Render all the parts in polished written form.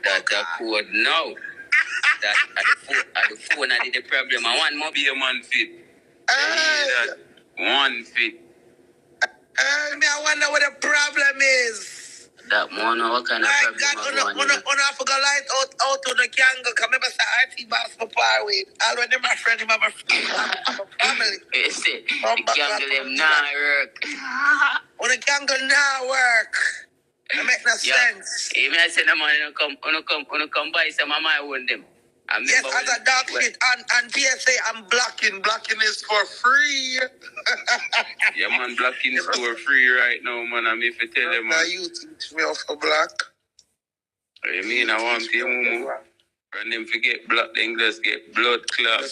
That code now. That at the phone I did the problem. I want more be a man fit. That one fit. I wonder what the problem is. That one, what kind of problem? I forgot light out on the candle. Come remember say RT boss for power with. All when them my friend, my family. You see, the candle them not work. On the candle not work. It make no sense. Even I say the man come buy some of my own them. Yes, as a dog shit and PSA, I'm blocking. Blocking is for free. Yeah, man, blocking is for free right now, man. I'm if you tell them, man. You teach me off for black. I mean, I want to and them forget blood, then just get blood clot.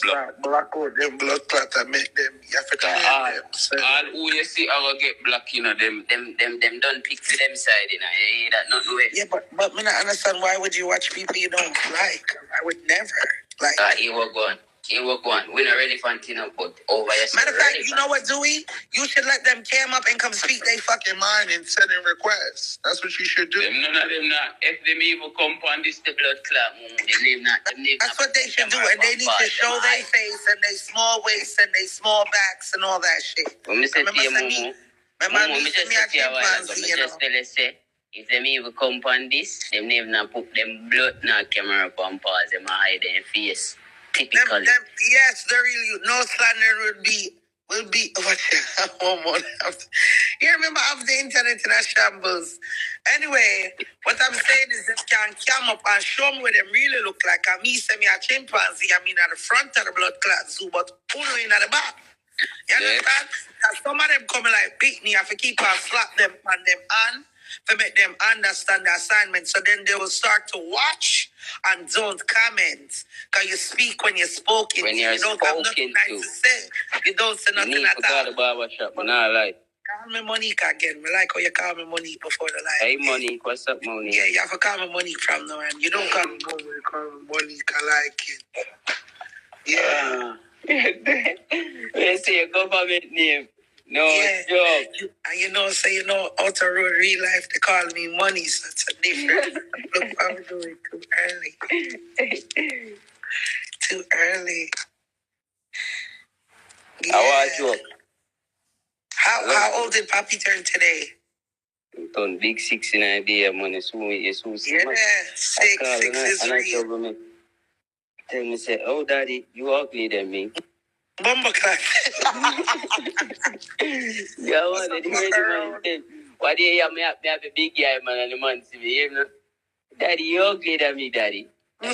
Black out them blood clot and make them. You have to clean them. All who you see, I will get black, you know, them don't pick to them side, you know. You hear that? Not the way. Yeah, but me not understand why would you watch people you don't like? I would never like. He will go on. We're not relevant, you know, but over here. Matter of fact, you know what, Dewey? You should let them come up and come speak their fucking mind and send in requests. That's what you should do. None of them not. If them even come on this the blood clot, that's what they should do, and they need to show their face and their small waist and their small backs and all that shit. When me say to you, Mumu, just tell us, say, if them even come on this, them even not put them blood na camera up and pause them and hide their face. Typically. Yes, there really no slander will be you remember of the internet in a shambles. Anyway, what I'm saying is they can come up and show me what them really look like. And me say me a chimpanzee, I mean at the front of the blood clot zoo, but uno in at the back. You understand? And some of them coming like beat me, I have to keep on slap them on them hand to make them understand the assignment. So then they will start to watch and don't comment. Because you speak when you're spoken. When you're you don't have nothing nice to say. You don't say nothing at all. The barbershop, but not like. Call me Monique again. I like how you call me Monique before the live. Hey Monique, what's up, Monique? Yeah, you have to call me Monique from now on. You don't call me Monique, you call me Monique. I like it. Yeah. You say a government name. No, yeah. And you know, outer road real life, they call me money, so it's a different. Look, I'm doing too early. Too early. Yeah. How are you? How old did Papi turn today? He turned big 69 day, man. It's so yeah, 6 is real. Tell me, say, oh, daddy, you ugly than me. Bumba class. Yeah, man. Why do you have me have a big guy, man, and the man see me, you know? Daddy, you ugly than me, daddy. No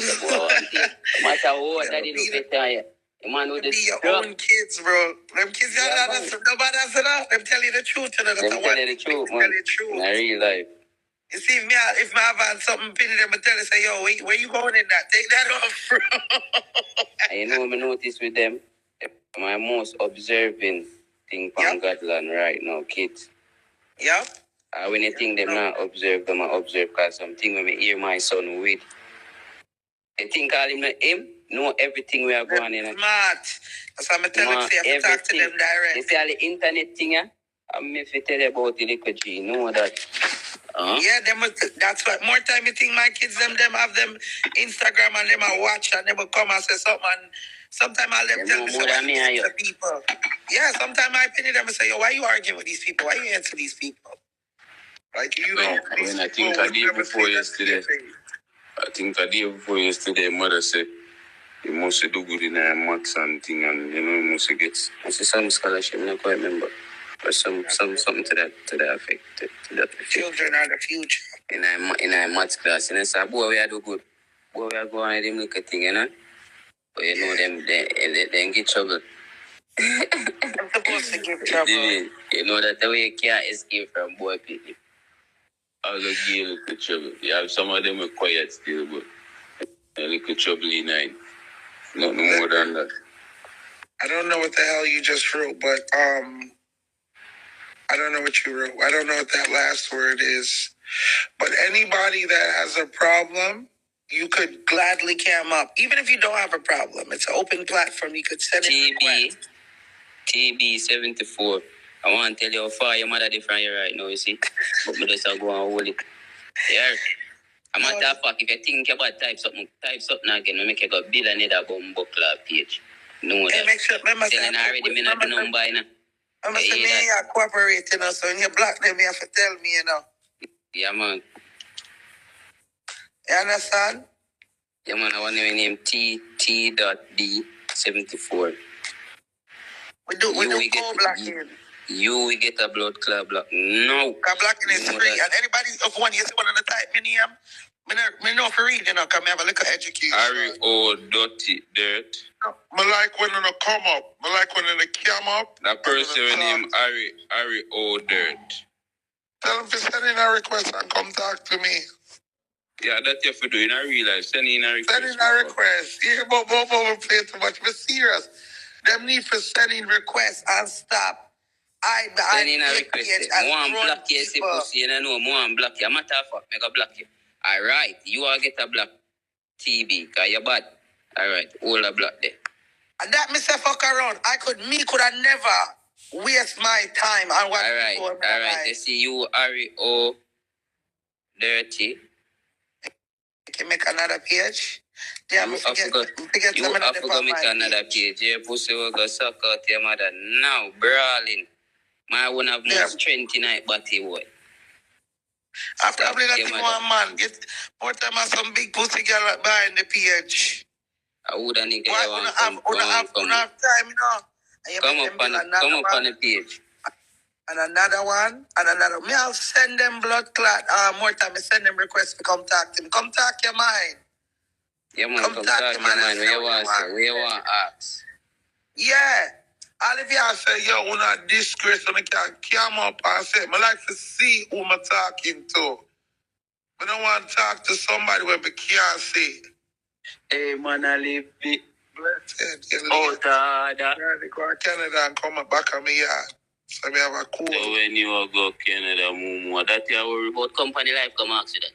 matter what, daddy look better. Man with be your own kids, bro. Them kids, nobody has enough. Them tell you the truth. Them tell you the truth, man. In real life. You see, if I have something pinning them, I tell you, say, yo, where you going in that? Take that off, bro. And you know what I notice with them? My most observing thing from Godland right now, kids. Yep. When you think them not observe, them I observe because something when I hear my son with. You think all him not him? Know everything we are going in. Smart. That's why I'm telling you, you have to talk to them direct. You see all the internet thing, I'm if you tell you about the LiQWYD, you know that. Yeah, that's what. More time you think my kids, them have them Instagram and them I watch and them will come and say something. And sometimes I'll them tell me the people. Yeah, sometimes I pin them and say, yo, why you arguing with these people? Why you answer these people? Like, you know. When I think a day before yesterday, mother said, you must do good in maths and thing, and you know, you must get some scholarship. I don't quite remember, or something to that effect. To that effect. Children are the future. In a maths class, and I said, boy, we are do good. Boy, we are going to them look at thing, you know. But you know them, they get trouble. I'm supposed to give trouble. You know that the way you can't escape from boy people. I'll give you a little trouble. You have some of them are quiet still, but a little trouble in nine. Nothing more than that. I don't know what the hell you just wrote, but I don't know what you wrote. I don't know what that last word is. But anybody that has a problem, you could gladly come up. Even if you don't have a problem, it's an open platform. You could send it. TB74. I want to tell you how far your mother is from you right now, you see. But me just go and hold it. Yeah. I'm a matter of fact, if you think about type something again, we make you go billionaire that bumbo club page. No, hey, make sure, remember, telling already, me not the number, you know. Remember, say me are cooperating, so when you block them, you have to tell me, you know. Yeah, man. You understand? Yeah, man, I want to name T.B74. We do co-blocking. You will get a blood club block. No. Blocking is free. And anybody, if one, you see one of the type, me name, me know for read, you know, because I have a little education. R.O. Dirty Dirt. I like when they come up. I like when they come up. That person named R.O. Dirt. Tell them to send in a request and come talk to me. Yeah, that's you have to do in a real life. Send in a request. Send in a request. Yeah, but both of them play too much. Be serious. Them need for sending requests and stop. Send in a request. More block you, say pussy, you know, more block you. Matter of fact, make a block you. All right, you all get a block TB, because you're bad. All right, all a block there. And that me say fuck around. could have never waste my time and watch all right. You see you R.O. Dirty. Can make another page. Yeah, you forgot make another page. Yeah, pussy will go suck out your mother now, brawling. My one have more strength tonight, but he would. After I play that one man, get more time on some big pussy girl behind the page. I would have nigga want have time, you know. Come up on the page. And another one, and another. Me, I'll send them blood clot. More time, I send them requests to come talk to him. Come talk your mind. Yeah, man, come talk your mind. Where you want ask? Yeah. All of y'all say, yo, we're not disgrace, and I can come up and say, I like to see who I'm talking to. I don't want to talk to somebody where we can't see. Hey, man, I live big. Blessed. Oh, Dada. Yeah, they go to Canada and come back on me yard. So we have a cool. So when you go to Canada, Mumu, that you worry about company life come accident?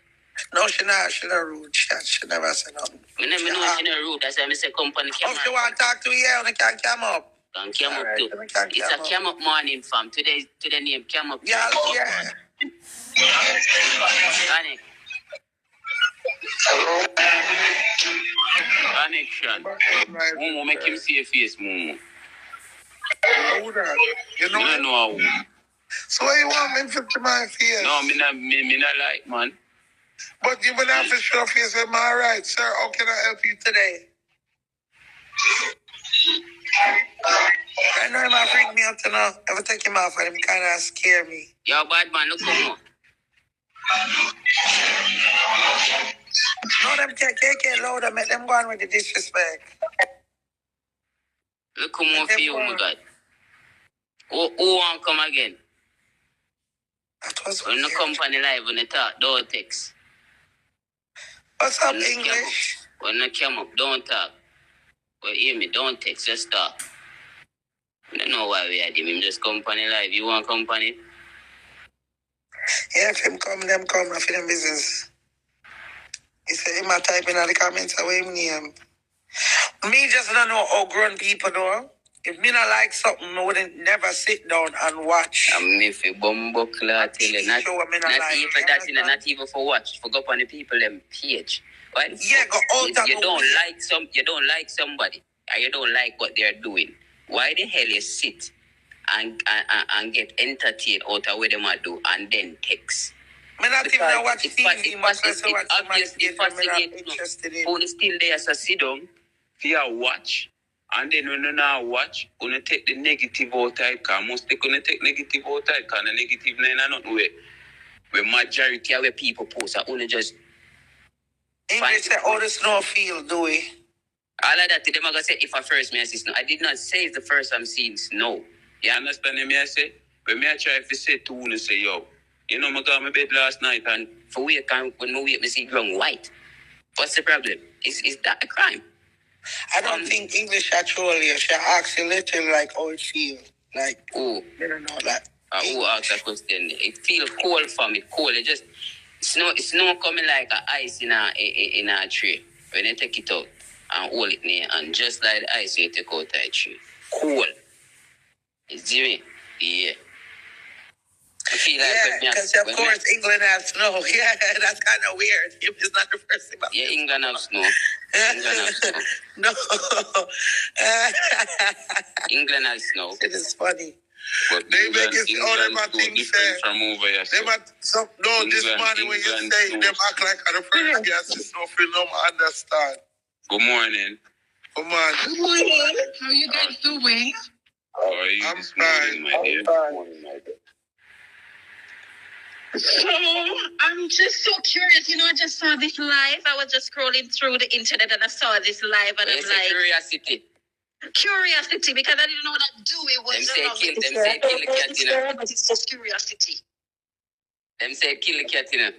No, she not rude. She never said nothing. I never know she not rude. That's why I say company come up. If she want to talk to you, when can come up. Can come up too. It's a come up morning, fam. Today name come up. Yeah. Connection. Mumu, make him see your face, Mumu. Who that? You know who. So what you want me to put my face? No, me not like, man. But you will have to show face. Am I right, sir? How can I help you today? I know him freak me out to know. Ever take him off and him kind of scare me. Yo, bad man, look come on. No, them KK louder, make them go on with the disrespect. Look come on for you, my God. Who want come again? That was when the company live, when they talk, don't text. What's up, English? When they come up, don't talk. Well, hear me, don't text, just talk. I don't know why we had him just company live. You want company? Yeah, if him come, them come, I feel them business. He said, he might type in the comments away him name. Me just don't know how grown people know. If me not like something, I wouldn't never sit down and watch. And if you bumbo clot, not even that, not even for watch. For go on the people them page. Why the yeah, go out if you don't like somebody and you don't like what they're doing, why the hell you sit and get entertained out of what they might do and then text? Me not even watch TV. It's obvious it fascinates no. Still there as a Sidung, fear watch. And then when you now watch, when you take the negative out of car, most they gonna take negative out of car, the negative nine are not where majority of the people post are only just English say all the snow feel, do we? All of that, them are gonna say if I first me I see snow. I did not say it's the first I'm seeing snow. You understand me? I say when me I try to say to you say, yo, you know, I got my bed last night and for wake when I wake me see ground white. What's the problem? Is that a crime? I don't think English actually should ask you literally like how it feels. Like, oh, I don't know that. Who asked that question? It feels cold for me. Cold. It just snow coming like a ice in a tree. When you take it out and hold it near, and just like the ice you take out a tree. Cold. It's Jimmy. Yeah. because of course England has snow. Yeah, that's kind of weird. It's not the first thing. Yeah, England has snow. No. England has snow. It is funny. But they make it all them things from over here. This morning when you say them act like the first gas is no film, I understand. Good morning. Good morning. Good morning. How you guys doing? How are you? I'm fine. My dear. So I'm just so curious. You know, I just saw this live. I was just scrolling through the internet and I saw this live, and I'm like, curiosity, because I didn't know that Dewey was. Them say kill the cat, you know. But it's just curiosity. Them say kill the cat, you know.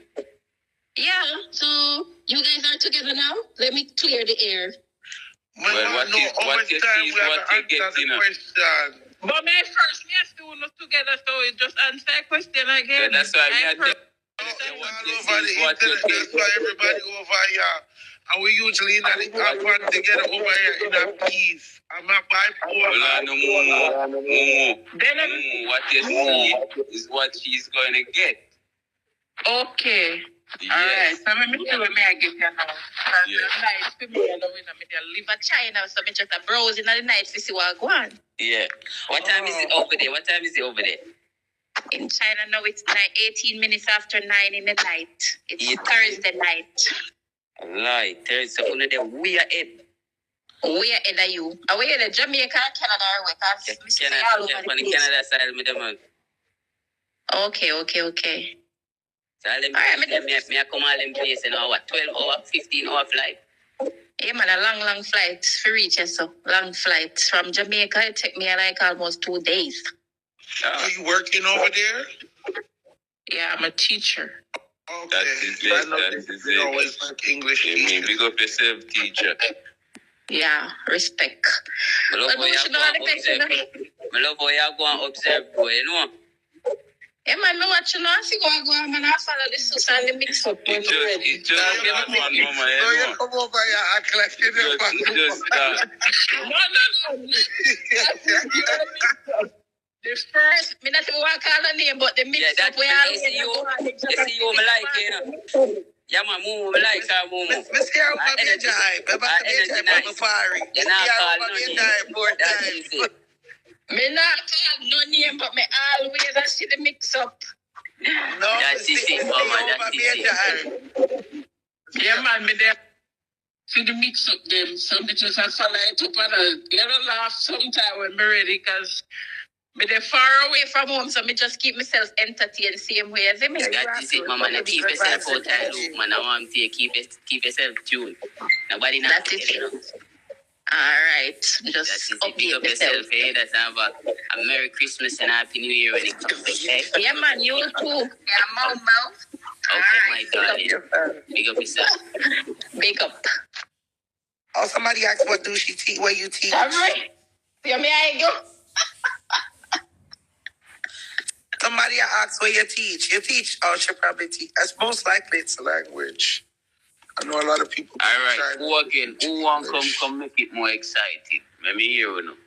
Yeah. So you guys are together now. Let me clear the air. Well, what you get, you know. But my first, me and Stu not together, so it just answer a question again. So that's why we had all over the internet, that's why everybody over here. And we usually in a fun together over here in a peace. I'm not bipolar. No more. What you see is what she's going to get. Okay. Yes. All right. So let me see what I get here now. Yes. Nice to me. I live in China, so I just a browse in the night to see what I go on. Yeah. What time is it over there? In China now it's 18 minutes after 9 in the night. It's Thursday night. Right. Thursday. So we are in. Where are you? Are we in Jamaica, Canada, or what? Canada side with them. Okay. So I come all in place in our 12-hour, 15-hour flight. Yeah, man, a long flight for reach us. So long flight from Jamaica. It took me like almost 2 days. Are you working over there? Yeah, I'm a teacher. Okay. That is it. You always like English. Big up yourself, teacher. Yeah, respect. I love how you go and observe, boy, you know. Yeah, man, me watch you now. See go and man, I follow the sauce and the mix up. It just give me one moment, So you come over here act like you don't No. The first, me not even want to call her name, but the mix up where I see you, me like, you know. Yeah, man, move, me like her, move. Miss here over major hype. About the major hype on fire. You're not calling no name. Me not call no name, but me always I see the mix up. No, that's it, mama, that's it. Yeah, man, me there. See the mix up them. Some bitches are follow it up and a little laugh sometime when me ready, because me they far away from home, so me just keep myself entertained same way as them. That is it, mama. Now keep yourself out of loop, man. I want to keep yourself tuned. Nobody not that's it. All right, just update yourself. Hey, that's about a Merry Christmas and Happy New Year when it comes. Okay? Yeah, man, you too. Yeah, mouth. Okay, my darling. Big up yourself. Big up. Oh, somebody asked what do she teach? Where you teach? All right. Yeah, me I go. Somebody asked where you teach. You teach? Oh, she probably teach. That's most likely it's a language. I know a lot of people. All right. Who again? Who want come make it more exciting? Let me hear you know.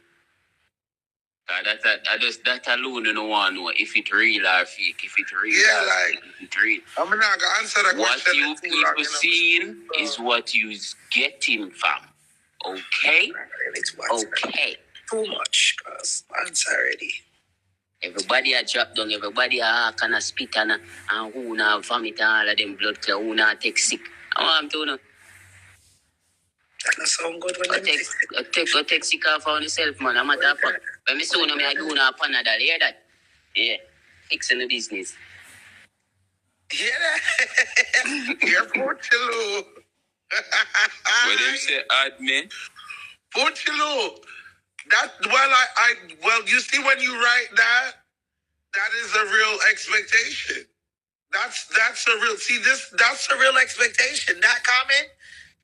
That alone you don't want to know if it real or fake. If it real, like if it real. I'm not gonna answer that what question. What you people seeing is what you getting from. Okay? Okay. Too much, cause answer already. Everybody a drop down, everybody a kind of spit and who na vomit and all of them blood clot, who na take sick. I want to know. That don't sound good when Go take sick off on yourself, man. I'm at that point. When me soon, I do na Panadol. Hear that? Yeah. Fixing the business. Hear that? You're Portillo. What do you say, admin? Portillo. Well, you see when you write that is a real expectation. That's a real, that's a real expectation. That comment,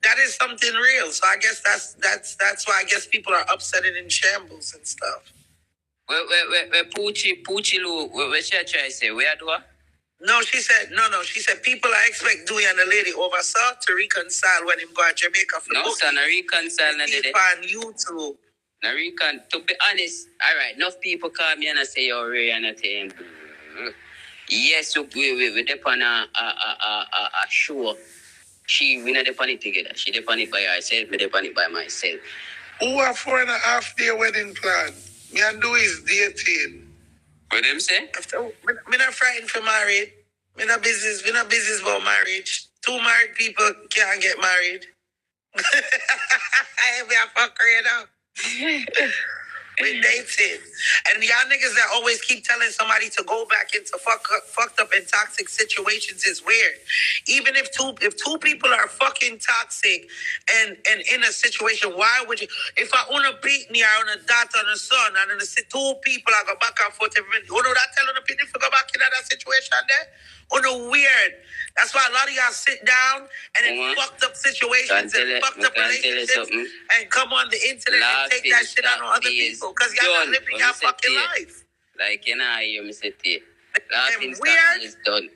that is something real. So I guess that's why I guess people are upset and in shambles and stuff. Where Poochie Lou, what she try to say? Where do I? No, she said people are expect Dewey and the lady oversaw to reconcile when him go to Jamaica for no, son, reconcile na did it. On YouTube. Now, to be honest, all right, enough people call me and I say, you're Ray and I say, Yes, so we depend on a show. We not depend it together. She depend it by herself, me depend it by myself. Who are 4.5 day wedding plan? Me and do is dating. What them say? Me not frightened for married. Me not business about marriage. Two married people can't get married. I be a fucker, you know. We dating. And y'all niggas that always keep telling somebody to go back into fucked up and toxic situations is weird. Even if two people are fucking toxic and in a situation, why would you? If I own a beat me, I own a daughter and a son, and then two people I go back and forth every minute. You know that telling the people to go back in that situation there? Weird. That's why a lot of y'all sit down and in fucked up situations and fucked up relationships and come on the internet and take that shit out on other people because y'all not living your fucking life. Like, you know, I hear me say to you. Laughing weird. Is done.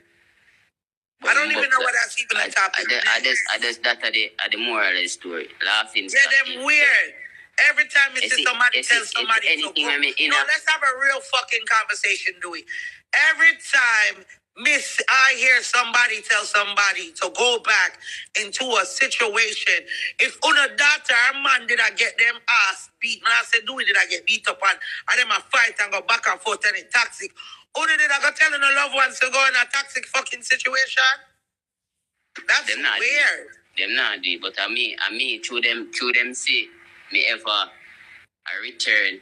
I don't even know what that's even a topic. I just that are the moral of the story. Laughing. Yeah, them weird. Every time you see somebody tell somebody to go, let's have a real fucking conversation, Dewey. Every time I hear somebody tell somebody to go back into a situation. If una daughter or man did I get them ass beat, man, I said, Dewey, did I get beat up and them a fight and go back and forth and it's toxic. Una did I go telling the loved ones to go in a toxic fucking situation? That's weird. Them not do it, but I me through them see me ever I return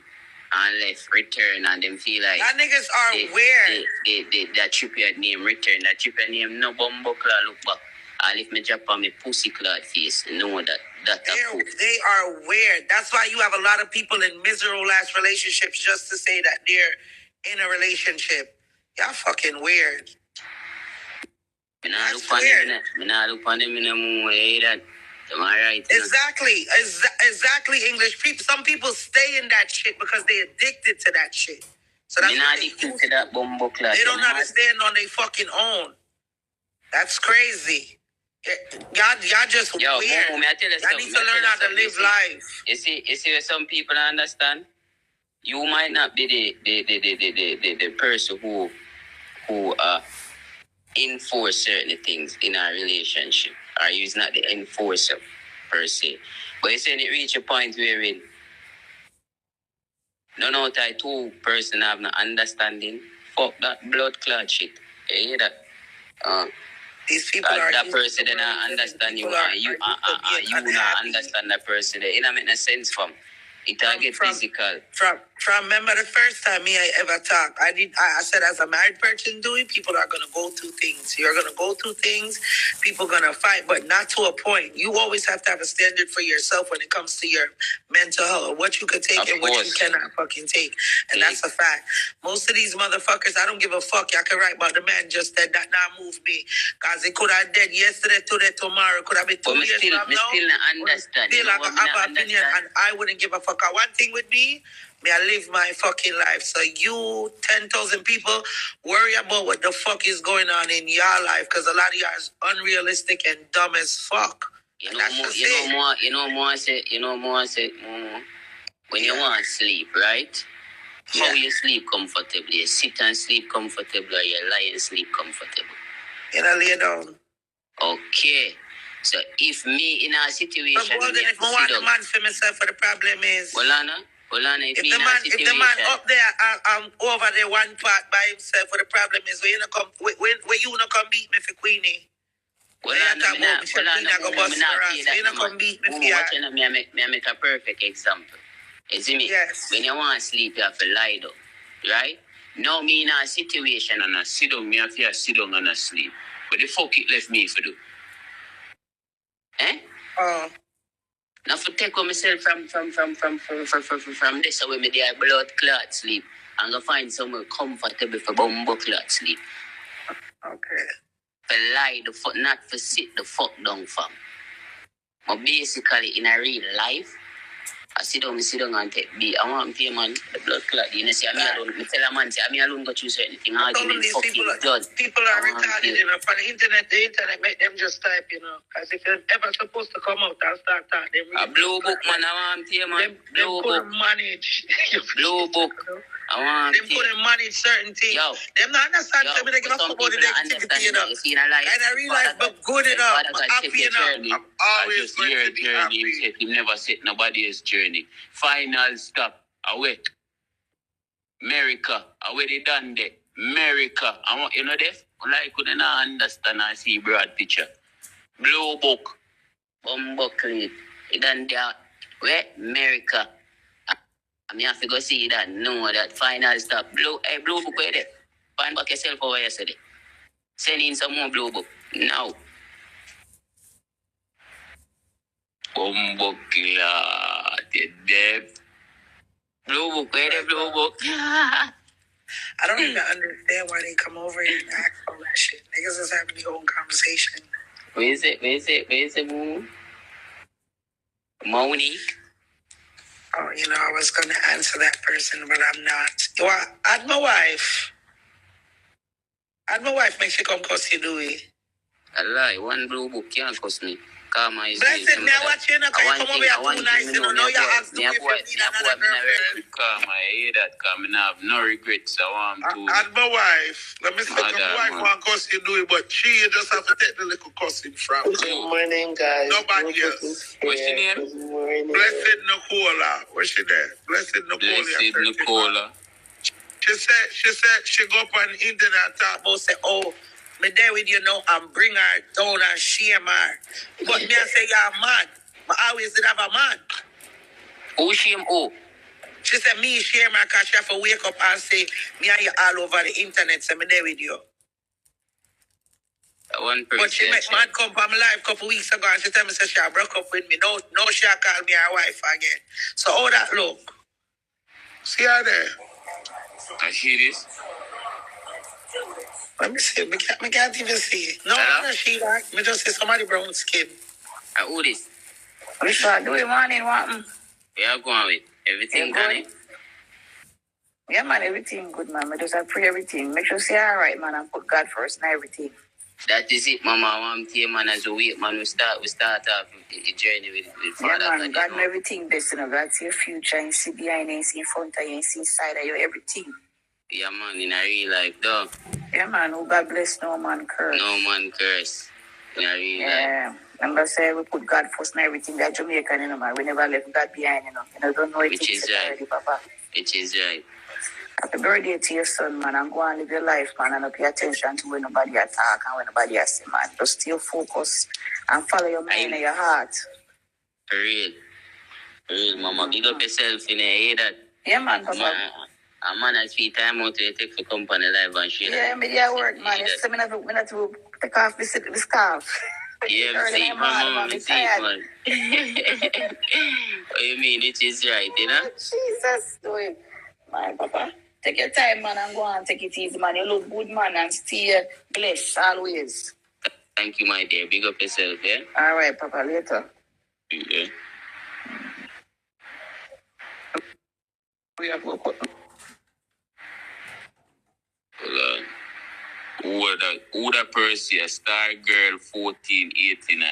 and left return and them feel like that niggas are weird. That Trippy name return. That Trippy name no bumbo claw look back. And if me drop on me pussy clad face, know that they are weird. That's why you have a lot of people in miserable ass relationships just to say that they're in a relationship. Y'all fucking weird. Me not look on them in a moon way that. Am I right? Exactly, English people. Some people stay in that shit because they addicted to that shit. So that's not addicted to that bumbo class. They don't understand on their fucking own. That's crazy. Y'all just weird. I need to learn how to live life. You see, some people understand. You might not be the person who enforce certain things in a relationship. Or you's not the enforcer per se. But it's saying it reach a point wherein none out of two person have no understanding. Fuck that blood clot shit. You hear that? These people are that person that not understand you and you not understand that person. It don't make no sense from. It get physical. From remember the first time I ever talked, I said as a married person doing, people are gonna go through things. You're gonna go through things, people gonna fight, but not to a point. You always have to have a standard for yourself when it comes to your mental health, what you could take and what you cannot fucking take. And that's a fact. Most of these motherfuckers, I don't give a fuck. Y'all can write about the man just said that now move me. Cause it could have dead yesterday, today, tomorrow, could have been 2 years from now. Still not understand. Still I have an opinion and I wouldn't give a fuck. One thing with me, I live my fucking life. So you, 10,000 people, worry about what the fuck is going on in your life because a lot of y'all is unrealistic and dumb as fuck. You know more say, when you want to sleep, right? Yeah. How you sleep comfortably? You sit and sleep comfortably or you lie and sleep comfortable? You know, lay down. Okay. So if me in a situation, if I want the man for myself, the problem is. Well, Anna, if the man up there, over there one part by himself, the problem is when you not come beat me for Queenie. Well, I make a perfect example. You see me? Yes. When you want to sleep, you have to lie down, right? Now me in a situation and I sit down, me have to sit down and I sleep. But the fuck it left me for do? Now for take on myself from this away me there blood clot sleep and go find somewhere comfortable for bumbo clot sleep. Okay. For lie the fuck, not for sit the fuck down fam. But basically in a real life, I sit down and take B. I want to pay man the blood clot. You know, see, I'm alone. I tell a man, say, I'm alone go choose anything. Argument fucking done. People are retarded, you know. For the internet make them just type, you know. Because if you're ever supposed to come out and start talking, a blue book, man, I want to pay, man. Blue book. Manage. Blue book. I want them couldn't manage certain things. Yo. Them not understand so me they give a fuck about the negativity, you know. And I realize but good enough. I'm happy enough. I'm always going to be happy. He never set nobody's journey. Final stop. Away. America. Away they done there. America. I want you know this? Like couldn't understand and see broad picture. Blue book. Bumbuckle. It done there. Where? America. I have to go see that. No, that final stop. Blue book where there? Find back yourself over yesterday. Send in some more blue book. Now. Bumbukla. The dev. Blue book where there? Blue book. I don't even understand why they come over here and act all that shit. Niggas is having their own conversation. Where is it, boo? Monique? Oh, you know, I was going to answer that person, but I'm not. Well, I'd my wife. Make she come cuss you, Dewey. I lie. One blue book can't cost me. Karma is blessed. Now watch you, come over here too nice. You know, you ask Dewey if you need another girlfriend. Karma, I hear that. Karma, I have no regrets. I want to. And my wife. Let me say, my wife want cuss you, Dewey, but she just have to take the little cussing from. Good morning, guys. Nobody else. What's your name? Good morning. Blessed Nicola. What's she there? Blessed Nicola. She said she go up on the internet and talk about say, oh, me there with you now and bring her down and shame her. But me I say you're mad. I always did have a man. Who shame who? She said me shame her because she have to wake up and say me and you all over the internet, so me there with you. One but she make mad come from my life a couple weeks ago and she tell me say she broke up with me. No she call me her wife again. So how that look? See her there? I see this. Let me see. I can't even see. No, she like. Me just see somebody brown skin. Who this? Which one? Do you want it? Yeah, go on with. Everything done. Yeah, man, everything good, man. I just pray everything. Make sure you say all right, man, and put God first and everything. That is it, Mama. I want to man as a week, man. We start off the journey with Father. Yeah, man. God know everything best, you know. God see your future, and see behind you, and see in front of you, and see inside of you, everything. Yeah, man, in a real life, though. Yeah, man, who God bless, no man curse. No man curse. In a real life. Yeah. Remember, say we put God first and everything. That Jamaican, you know, man. We never left God behind, you know. You know, don't know it. Which is right. Already, Papa. Which is right. Happy birthday to your son, man. And go and live your life, man. And don't pay attention to when nobody attack and when nobody say, man. Just stay focused and follow your mind and your heart. For real. For real, Mama. Big up yourself, you know. Hear that? Yeah, man, Papa. A man has free time out to take for company live and shit. Yeah, media work, man. It's me not to take off this scarf. Yeah, see, Mama, me see, man. What you mean? It is right, you know? Jesus, do it. My Papa. Take your time, man, and go and take it easy, man. You look good, man, and stay blessed always. Thank you, my dear. Big up yourself, yeah? All right, Papa, later. Yeah. We have to put... Hold on. Who that Percy, a Star Girl 1489.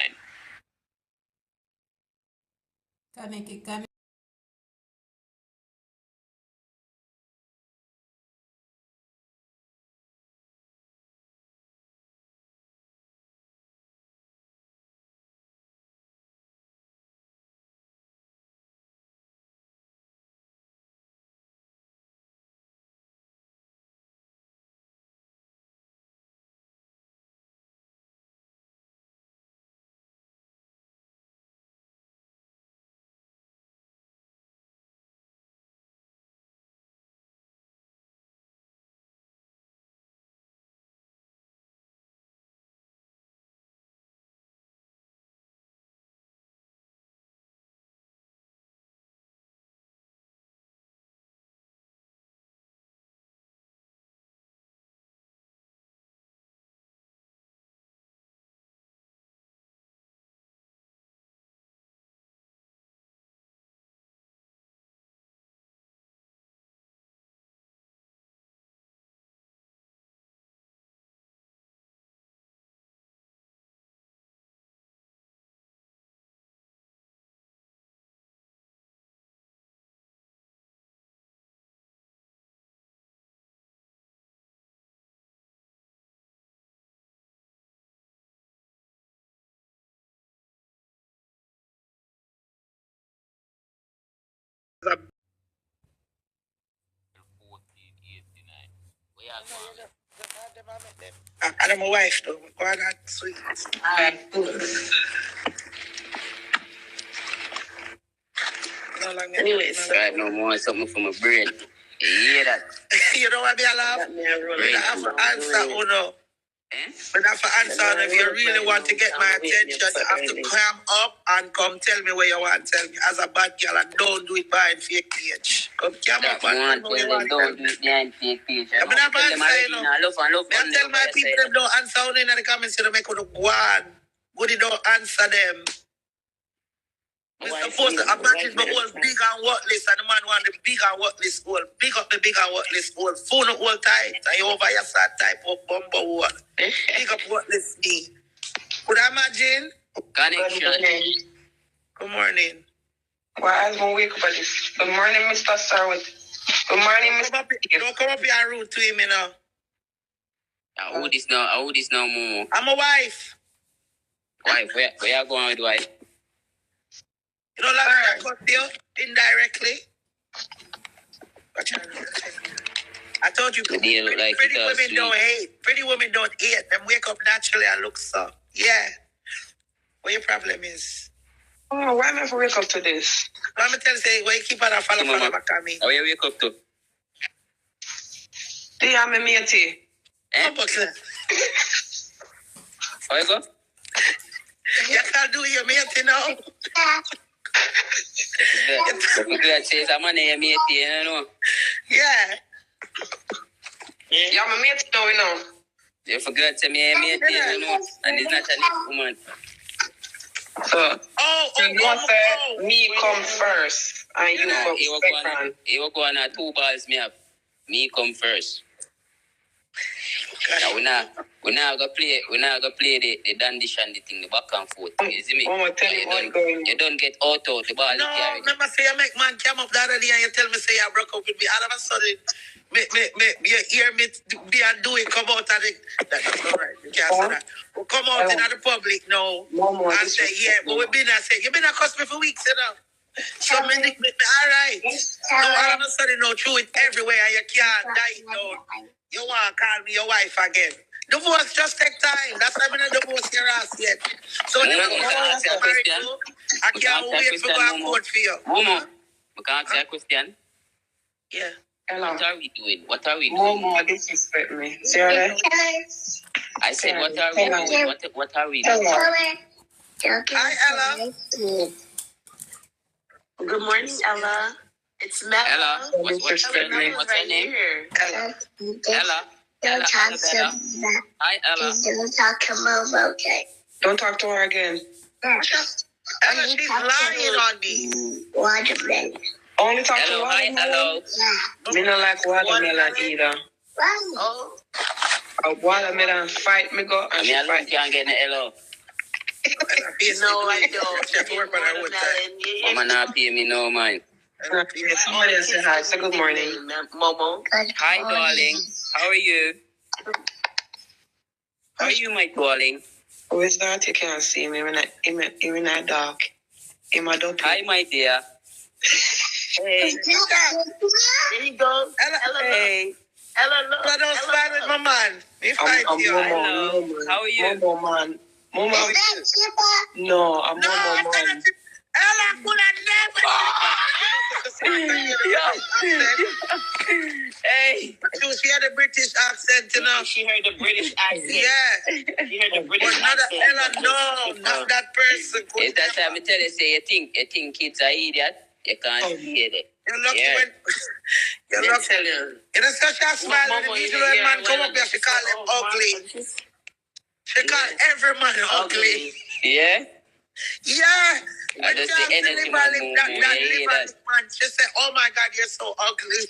I'm my wife though. Go on that sweet. Anyways, right now, more something from my brain. You hear that? You know what I laugh? I have to answer, Uno. But I have to answer, if you really want to get my attention, you have to come up and come tell me what you want to tell me. As a bad girl, and don't do it behind fake page. Come up and tell me what you want to tell me. Don't do it behind fake page. I'm not answering, you know. I tell my people, them don't answer only in the comments, so they make it go on. Goody don't answer them. We're supposed to imagine the whole big and worthless, and the man want the big and worthless whole. Big up the big and worthless whole. Phone up all tight, and you over your side type of bumper whole. Big up worthless me. Could I imagine? Connection. Good morning. Well, I was going to wake up at this. Good morning, Mr. Sarwit. Good morning, Mr. Don't come up here and rude to him, you know. I hold this now, Momo. I'm a wife. Wife, where you going with wife? You know, last time I cut you indirectly. I told you, pretty women don't hate. Pretty women don't hate. Them wake up naturally and look so. Yeah. What your problem is? Oh, why am I wake up to this? Let me tell you, why you keep on follow back at me? How you wake up to? Do you have me matey? How you go? You can't do your matey now. You could say some money, matey, you know? Yeah. Yeah, my matey now, you know. You forgot to me, matey, you know? And it's not a next woman. So, me come first, and you come second. He will go on 2 balls, me have. Me come first. Now we now go play the dandish and the thing, the back and forth. You see me? You don't get out the ball. No, remember say you make man come up the other day and you tell me say you broke up with me. All of a sudden, you hear me be and do it, come out of the... That's not right. You can't say that. We'll come out in the public now and say, yeah, but we've been there say, you've been a customer for weeks, you know? So, all right. No, all of a sudden, no, through it everywhere and you can't die it down. You want to call me your wife again. Divorce just take time. That's why I'm not divorce your ass yet. So, I can't wait for going court for you. Momo, we can ask you a question. Yeah. Hello. What are we doing? Momo, disrespect me. Seriously? I said, what are we doing? What are we doing? Hi, Ella. Good morning, Ella. It's Mel. Ella, what's your name? What's your name? Ella. Ella. Don't talk to her. Hi, Ella. Don't talk to Momo, okay? Don't talk to her again. Ella, she's lying on me. Watermelon. Only talk to Hello, hi, watermelon? hello. Yeah. Me don't like watermelon either. Oh. A watermelon fight me go and I she mean, I fight. can't get the hello. No, I don't. She have to work on her own time. Mama not pay me no mind. Somebody else say hi. Say good morning. Momo. Hi, darling. How are you? How are you, my darling? Who is that? You can't see me. Even that dark. In my dopey. Hi, my dear. Hey. There you go. Ella, Hey. Ella, look. I don't stand with my man. We fight you. Hello. How are you? Momo, man. Momo, how are you? No, I'm Momo, man. Ella could have never. Hey. She had a British accent, you know. She heard the British accent. Yeah. She heard the British But not accent. Ella, no, not that person. It's that time I tell you, say you think kids are idiot. You can't hear it. You're lucky Yeah. when you're lucky. In a such a smile, when the usual man come up here, she call him ugly. She call every man ugly. Yeah? Yeah. I When just she say anything deliver about him, that Momo, you hear deliver that? man, she say, oh my God, you're so ugly.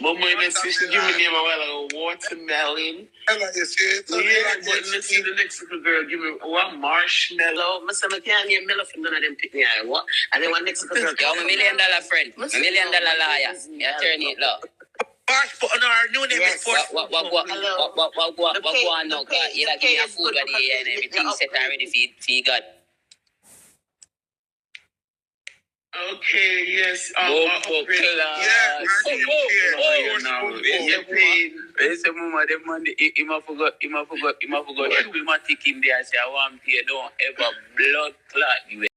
Momo, you see, she give me name a while ago, watermelon. Ella, you see it? Yeah, then let's see the next little girl give me one marshmallow. I can't name Melo for none of them pick me out. What? And then one next little girl. Yo, I'm $1 million friend. $1 million liar. You turn it low. Marsh put on our new name is What on now? You like give me a food ready here and everything set and ready for God. Okay, yes. Go for Yeah, class. Where's the mama? The man, him a forgot shoe him a tick in there. Say, I want to don't ever blood clot you.